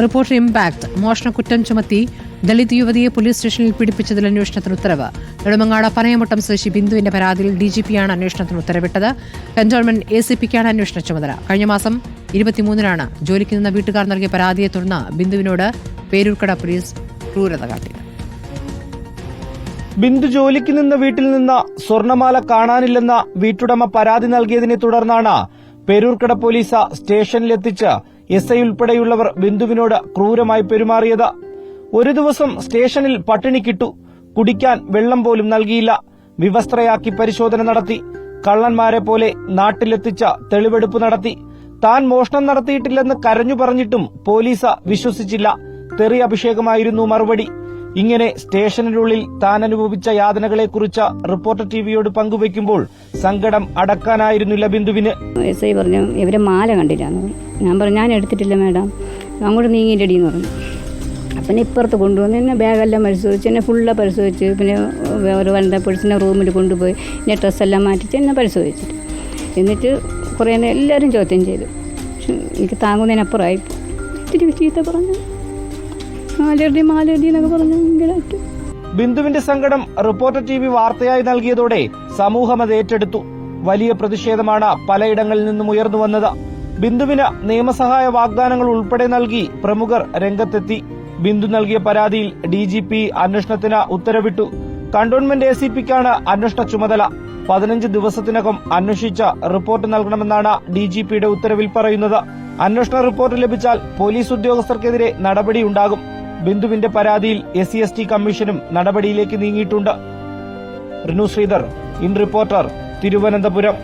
Reporter impact മോഷണക്കുറ്റം ചുമത്തി ദളിത് യുവതിയെ police സ്റ്റേഷനിൽ പീഡിപ്പിച്ചതിൽ അന്വേഷണത്തിന് ഉത്തരവ്. നെടുമങ്ങാട് പനയമുട്ടം സ്വദേശി ബിന്ദുവിന്റെ പരാതിയിൽ ഡിജിപിയാണ് അന്വേഷണത്തിന് ഉത്തരവിട്ടത്. കന്റോൺമെന്റ് എസിപിക്കാണ് അന്വേഷണ ചുമതല. കഴിഞ്ഞ മാസം 23-നാണ് ജോലിക്ക് നിന്ന വീട്ടുകാർ നൽകിയ പരാതിയെ തുടർന്ന് ബിന്ദുവിനോട് പേരൂർക്കട പോലീസ് ക്രൂരത കാട്ടിയത്. ബിന്ദു ജോലിക്ക് നിന്ന വീട്ടിൽ നിന്ന് സ്വർണമാല കാണാനില്ലെന്ന വീട്ടുടമ പരാതി നൽകിയതിനെ തുടർന്നാണ് പേരൂർക്കട പോലീസ് സ്റ്റേഷനിലെത്തിച്ച് SI ഉൾപ്പെടെയുള്ളവർ ബിന്ദുവിനോട് ക്രൂരമായി പെരുമാറിയത്. ഒരു ദിവസം സ്റ്റേഷനിൽ പട്ടിണിക്കിട്ടു. കുടിക്കാൻ വെള്ളം പോലും നൽകിയില്ല. വിവസ്ത്രയാക്കി പരിശോധന നടത്തി. കള്ളന്മാരെ പോലെ നാട്ടിലെത്തിച്ച തെളിവെടുപ്പ് നടത്തി. താൻ മോഷണം നടത്തിയിട്ടില്ലെന്ന് കരഞ്ഞു പറഞ്ഞിട്ടും പോലീസ് വിശ്വസിച്ചില്ല. തെറി അഭിഷേകമായിരുന്നു മറുപടി. ഇങ്ങനെ സ്റ്റേഷനിനുള്ളിൽ താൻ അനുഭവിച്ച യാതനകളെക്കുറിച്ച് റിപ്പോർട്ടർ ടിവിയോട് പങ്കുവയ്ക്കുമ്പോൾ സങ്കടം അടക്കാനായിരുന്നില്ല ബിന്ദുവിന്. SI പറഞ്ഞു ഇവരെ മാല കണ്ടില്ലാന്ന് പറഞ്ഞു. ഞാൻ പറഞ്ഞു ഞാൻ എടുത്തിട്ടില്ല മാഡം, അങ്ങോട്ട് നീങ്ങിയിട്ടടി എന്ന് പറഞ്ഞു. അപ്പം ഇപ്പുറത്ത് കൊണ്ടുവന്ന് എന്നെ ബാഗെല്ലാം പരിശോധിച്ച് എന്നെ ഫുള്ള് പരിശോധിച്ച് പിന്നെ ഒരു വനിതാ പോലീസിനെ റൂമിൽ കൊണ്ടുപോയി എന്നെ ഡ്രസ്സെല്ലാം മാറ്റിച്ച് എന്നെ പരിശോധിച്ചിട്ട് എന്നിട്ട് കുറേ എല്ലാവരും ചോദ്യം ചെയ്തു. പക്ഷെ എനിക്ക് താങ്ങുന്നതിനപ്പുറമായി ഇത്തിരി ചീത്ത പറഞ്ഞു. മാലടി എന്നൊക്കെ പറഞ്ഞു. ബിന്ദുവിന്റെ സങ്കടം റിപ്പോർട്ടർ TV വാർത്തയായി നൽകിയതോടെ സമൂഹം അത് ഏറ്റെടുത്തു. വലിയ പ്രതിഷേധമാണ് പലയിടങ്ങളിൽ നിന്നും ഉയർന്നു വന്നത്. ബിന്ദുവിന് നിയമസഹായ വാഗ്ദാനങ്ങൾ ഉൾപ്പെടെ നൽകി പ്രമുഖർ രംഗത്തെത്തി. ബിന്ദു നൽകിയ പരാതിയിൽ DGP അന്വേഷണത്തിന് ഉത്തരവിട്ടു. കന്റോൺമെന്റ് ACPക്കാണ് അന്വേഷണ ചുമതല. 15 ദിവസത്തിനകം അന്വേഷിച്ച റിപ്പോർട്ട് നൽകണമെന്നാണ് DGPയുടെ ഉത്തരവിൽ പറയുന്നത്. അന്വേഷണ റിപ്പോർട്ട് ലഭിച്ചാൽ പോലീസ് ഉദ്യോഗസ്ഥർക്കെതിരെ നടപടിയുണ്ടാകും. ബിന്ദുവിന്റെ പരാതിയിൽ SC/ST കമ്മീഷനും നടപടിയിലേക്ക് നീങ്ങിയിട്ടുണ്ട്. Rinu Sreedhar, in reporter, Thiruvananthapuram.